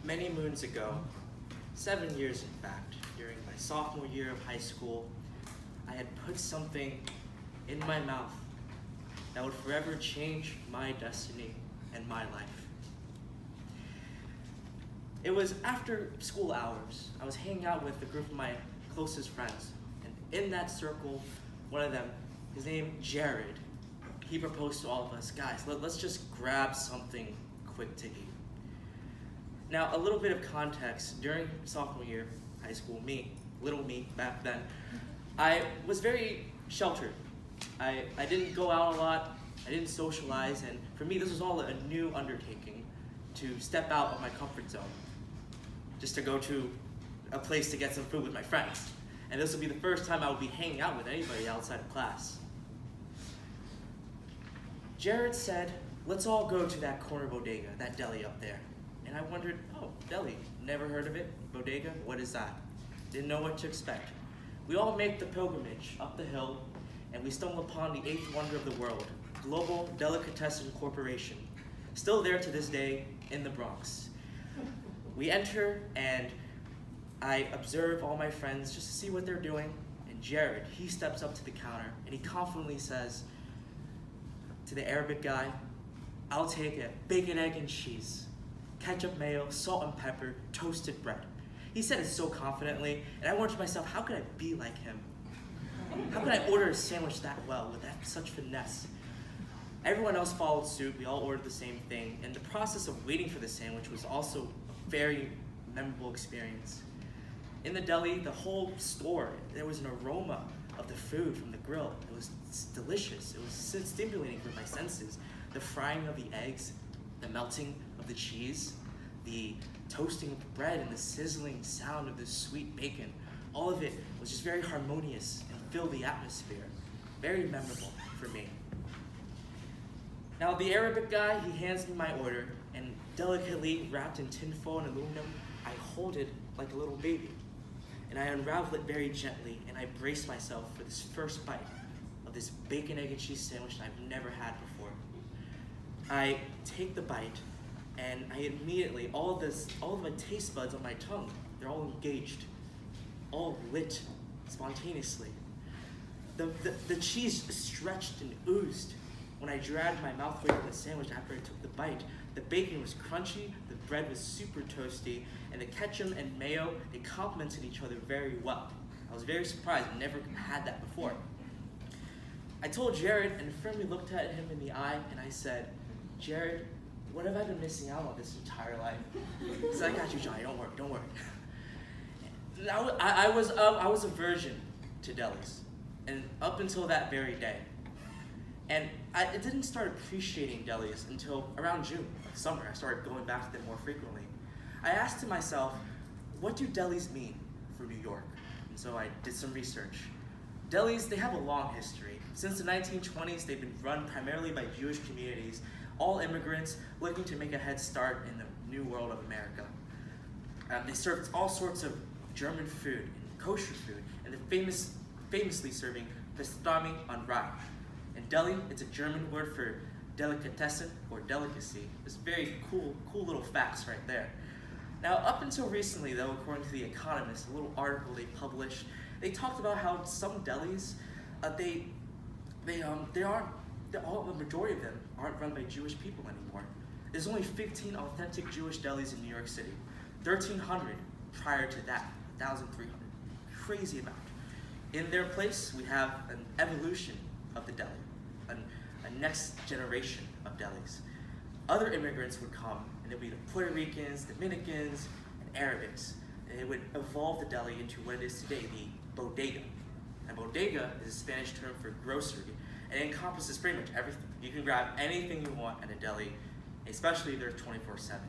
Many moons ago, 7 years in fact, during my sophomore year of high school, I had put something in my mouth that would forever change my destiny and my life. It was after school hours. I was hanging out with a group of my closest friends, and in that circle, one of them, his name Jared, he proposed to all of us, guys, let's just grab something quick to eat. Now, a little bit of context, during sophomore year high school, little me back then, I was very sheltered. I didn't go out a lot, I didn't socialize, and for me this was all a new undertaking to step out of my comfort zone, just to go to a place to get some food with my friends. And this would be the first time I would be hanging out with anybody outside of class. Jared said, let's all go to that corner bodega, that deli up there. And I wondered, oh, deli, never heard of it? Bodega, what is that? Didn't know what to expect. We all make the pilgrimage up the hill, and we stumble upon the eighth wonder of the world, Global Delicatessen Corporation, still there to this day in the Bronx. We enter, and I observe all my friends just to see what they're doing, and Jared, he steps up to the counter, and he confidently says to the Arabic guy, I'll take it, bacon, egg, and cheese, ketchup, mayo, salt and pepper, toasted bread. He said it so confidently, and I wondered to myself, how could I be like him? How could I order a sandwich that well with such finesse? Everyone else followed suit, we all ordered the same thing, and the process of waiting for the sandwich was also a very memorable experience. In the deli, the whole store, there was an aroma of the food from the grill. It was delicious. It was stimulating for my senses. The frying of the eggs, the melting of the cheese, the toasting of the bread, and the sizzling sound of the sweet bacon. All of it was just very harmonious and filled the atmosphere. Very memorable for me. Now the Arabic guy, he hands me my order, and delicately wrapped in tinfoil and aluminum, I hold it like a little baby. And I unravel it very gently, and I brace myself for this first bite of this bacon, egg, and cheese sandwich that I've never had before. I take the bite, and I immediately, all of my taste buds on my tongue, they're all engaged, all lit spontaneously. The cheese stretched and oozed when I dragged my mouth away from the sandwich after I took the bite. The bacon was crunchy, the bread was super toasty, and the ketchup and mayo, they complemented each other very well. I was very surprised, I never had that before. I told Jared and firmly looked at him in the eye, and I said, Jared, what have I been missing out on this entire life? He said, I got you, Johnny, don't worry. I was a virgin to delis, and up until that very day. And I didn't start appreciating delis until around June, like summer. I started going back to them more frequently. I asked to myself, what do delis mean for New York? And so I did some research. Delis, they have a long history. Since the 1920s, they've been run primarily by Jewish communities, all immigrants looking to make a head start in the new world of America. They served all sorts of German food and kosher food, and they're famously serving pastrami on rye. And deli, it's a German word for delicatessen or delicacy. It's very cool little facts right there. Now, up until recently, though, according to The Economist, a little article they published, they talked about how some delis, the majority of them aren't run by Jewish people anymore. There's only 15 authentic Jewish delis in New York City, 1,300 prior to that, 1,300. Crazy amount. In their place, we have an evolution of the deli, a next generation of delis. Other immigrants would come, and there would be the Puerto Ricans, Dominicans, and Arabics, and it would evolve the deli into what it is today, the bodega. And bodega is a Spanish term for grocery, and it encompasses pretty much everything. You can grab anything you want at a deli, especially if they're 24/7,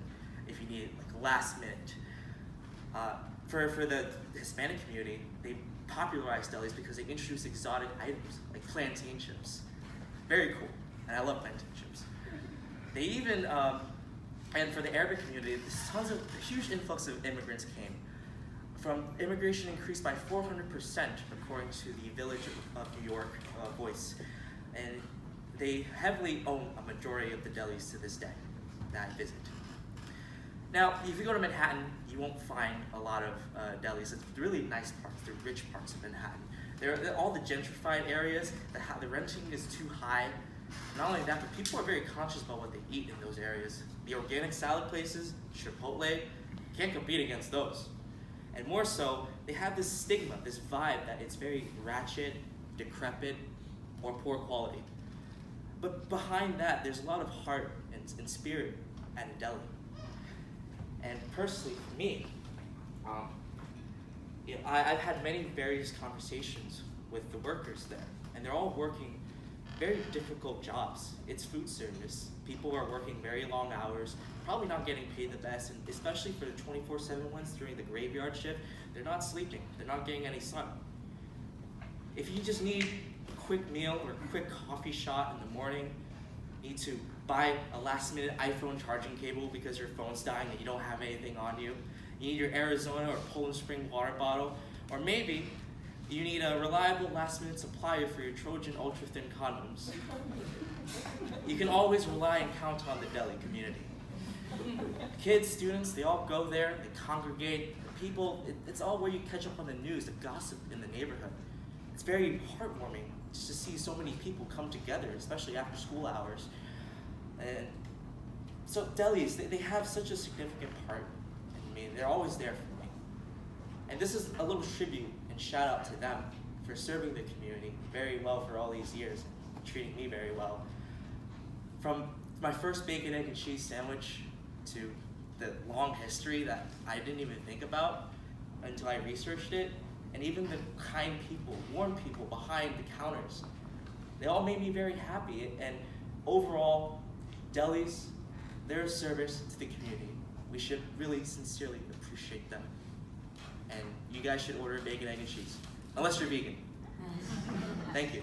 if you need it like last minute. For the Hispanic community, they popularized delis because they introduced exotic items like plantain chips. Very cool, and I love plantain chips. They even, and for the Arabic community, a huge influx of immigrants came. Immigration increased by 400% according to the Village of New York Voice. And they heavily own a majority of the delis to this day that I visit. Now, if you go to Manhattan, you won't find a lot of delis. It's the really nice parts, the rich parts of Manhattan. They're all the gentrified areas, the renting is too high. Not only that, but people are very conscious about what they eat in those areas. The organic salad places, Chipotle, can't compete against those. And more so, they have this stigma, this vibe that it's very ratchet, decrepit, or poor quality. But behind that, there's a lot of heart and spirit at a deli. And personally, for me, I've had many various conversations with the workers there, and they're all working very difficult jobs. It's food service. People are working very long hours, probably not getting paid the best, and especially for the 24/7 ones during the graveyard shift, they're not sleeping, they're not getting any sun. If you just need a quick meal or a quick coffee shot in the morning, need to buy a last-minute iPhone charging cable because your phone's dying and you don't have anything on you, you need your Arizona or Poland Spring water bottle, or maybe you need a reliable last-minute supplier for your Trojan ultra-thin condoms. You can always rely and count on the deli community. Kids, students, they all go there, they congregate. People, it's all where you catch up on the news, the gossip in the neighborhood. It's very heartwarming just to see so many people come together, especially after school hours. And so delis, they have such a significant part in me. They're always there for me. And this is a little tribute and shout out to them for serving the community very well for all these years, and treating me very well. From my first bacon, egg, and cheese sandwich to the long history that I didn't even think about until I researched it, and even the kind people, warm people behind the counters, they all made me very happy. And overall, delis, they're a service to the community. We should really sincerely appreciate them. And you guys should order bacon, egg, and cheese, unless you're vegan. Thank you.